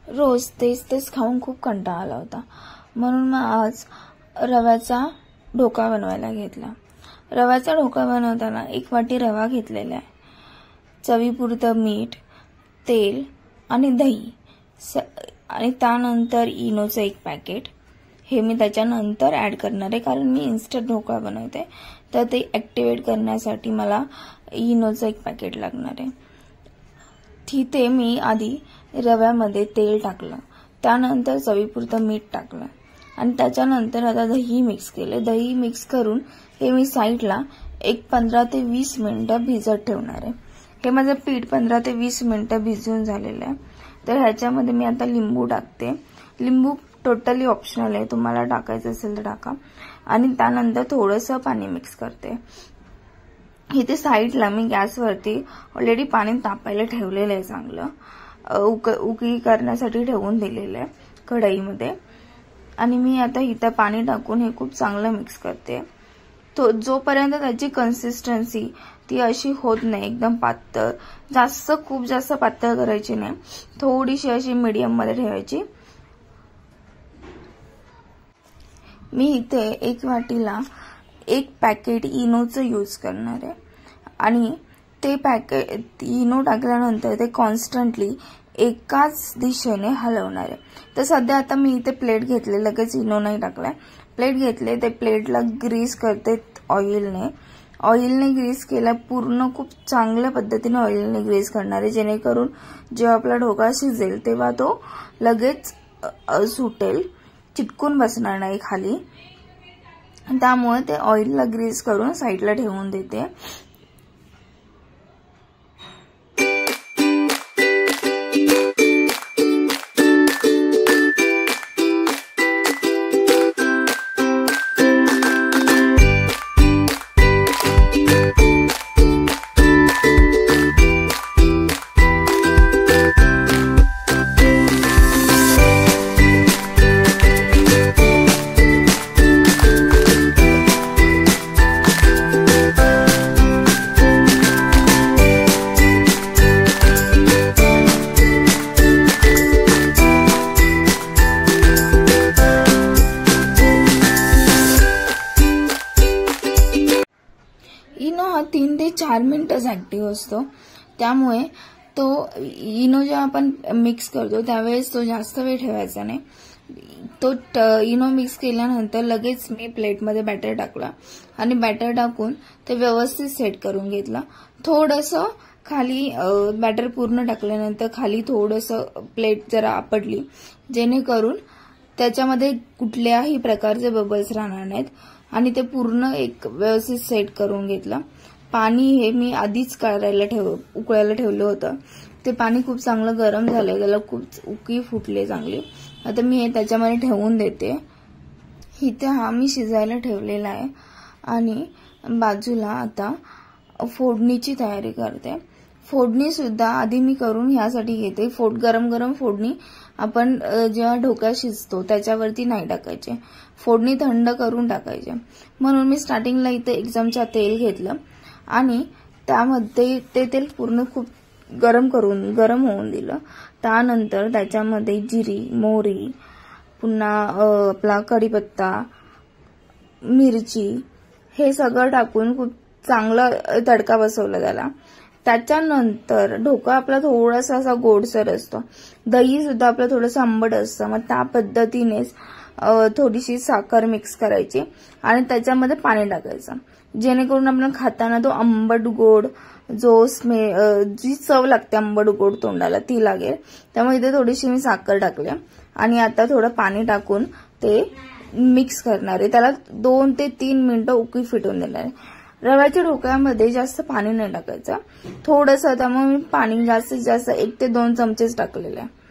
रोज तेच खाऊन खूप कंटाळा आला होता, म्हणून मग आज रव्याचा ढोकळा बनवायला घेतला। रव्याचा ढोकळा बनवताना 1 वाटी रवा घेतलेला आहे, चवीपुरतं मीठ, तेल आणि दही आणि त्यानंतर इनोचं 1 पॅकेट हे मी त्याच्यानंतर ऍड करणार आहे, कारण मी इन्स्टंट ढोकळा बनवते, तर ते ऍक्टिव्हेट करण्यासाठी मला इनोचं 1 पॅकेट लागणार आहे। तिथे मी आधी रव्यामध्ये तेल टाकलं, त्यानंतर चवीपुरतं मीठ टाकलं आणि त्याच्यानंतर आता दही मिक्स केले। दही मिक्स करून हे मी साईडला 15 ते 20 मिनिटं भिजत ठेवणार आहे। हे माझं पीठ 15 ते 20 मिनिटं भिजून झालेलं आहे। तर ह्याच्यामध्ये मी आता लिंबू टाकते। लिंबू टोटली ऑप्शनल आहे, तुम्हाला टाकायचं असेल तर टाका। आणि त्यानंतर थोडंसं पाणी मिक्स करते। इथे साईडला मी गॅसवरती ऑलरेडी पाणी तापायला ठेवलेलं आहे, चांगलं उकळी करण्यासाठी ठेवून दिलेलं आहे कढईमध्ये। आणि मी आता इथे पाणी टाकून हे खूप चांगलं मिक्स करते। तो जोपर्यंत त्याची कन्सिस्टन्सी ती अशी होत नाही एकदम पातळ, खूप जास्त पातळ करायची नाही, थोडीशी अशी मीडियम मध्ये ठेवायची। मी इथे 1 वाटीला 1 पॅकेट इनोचं यूज करणार आहे आणि ते पॅकेट इनो टाकल्यानंतर ते कॉन्स्टंटली एकाच दिशेने हलवणार आहे। तर सध्या आता मी इथे प्लेट घेतले, लगेच इनो नाही टाकलाय, प्लेट घेतले, ते प्लेटला ग्रीस करते ऑइलने ग्रीस केला, पूर्ण खूप चांगल्या पद्धतीने ऑइलने ग्रीस करणार आहे, जेणेकरून जेव्हा आपला ढोकळा शिजेल तेव्हा तो लगेच सुटेल, चिटकून बसणार नाही खाली। त्यामुळे ते ऑइलला ग्रीस करून साईडला ठेवून देते। इनो हा 3 ते 4 मिनिटच ऍक्टिव्ह असतो, त्यामुळे तो इनो जेव्हा आपण मिक्स करतो त्यावेळेस तो जास्त वेळ ठेवायचा नाही। तो इनो मिक्स केल्यानंतर लगेच मी प्लेटमध्ये बॅटर टाकला आणि बॅटर टाकून ते व्यवस्थित सेट करून घेतला। थोडंसं खाली बॅटर पूर्ण टाकल्यानंतर खाली थोडंसं प्लेट जरा आपटली, जेणेकरून त्याच्यामध्ये कुठल्याही प्रकारचे बबल्स राहणार नाहीत आणि ते पूर्ण एक व्यवस्थित सेट करून घेतला। पाणी हे मी आधीच उकळायला ठेवलं होतं, ते पाणी खूप चांगलं गरम झालंय, त्याला खूप उकळी फुटले चांगली। आता मी हे त्याच्यामध्ये ठेवून देते। इथे हा मी शिजायला ठेवलेला आहे आणि बाजूला आता फोडणीची तयारी करते। फोडणी सुद्धा आधी मी करून ह्यासाठी घेते, गरम फोडणी आपण जेव्हा ढोकळा शिजतो त्याच्यावरती नाही टाकायचे, फोडणी थंड करून टाकायचे। म्हणून मी स्टार्टिंगला इथे 1 चमचा तेल घेतलं आणि त्यामध्ये ते तेल पूर्ण खूप गरम होऊन दिलं। त्यानंतर त्याच्यामध्ये जिरी, मोहरी, पुन्हा आपला कढीपत्ता, मिरची हे सगळं टाकून खूप चांगला तडका बसवला त्याला। त्याच्यानंतर ढोकळा आपला थोडासा असा गोडसर असतो, दही सुद्धा आपलं थोडंसं आंबट असतं, मग त्या पद्धतीनेच थोडीशी साखर मिक्स करायची आणि त्याच्यामध्ये पाणी टाकायचं, जेणेकरून आपण खाताना तो आंबट गोड जी चव लागते आंबट गोड तोंडाला ती लागेल। त्यामुळे इथे थोडीशी मी साखर टाकली आणि आता थोडं पाणी टाकून ते मिक्स करणार आहे, त्याला 2 ते 3 मिनिटं उकळी फिटून देणार आहे। रव्याच्या ढोकळ्यामध्ये जास्त पाणी नाही टाकायचं, थोडंसं, त्यामुळे मी पाणी जास्तीत जास्त 1 ते 2 चमचेच टाकलेले आहे।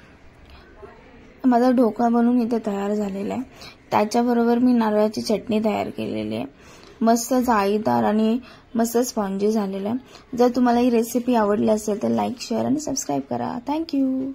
माझा ढोकळा बनवून इथे तयार झालेला आहे। त्याच्याबरोबर मी नारळाची चटणी तयार केलेली आहे, मस्त जाळीदार आणि मस्त स्पॉन्जी झालेला आहे। जर तुम्हाला ही रेसिपी आवडली असेल तर लाईक, शेअर आणि सबस्क्राईब करा। थँक्यू।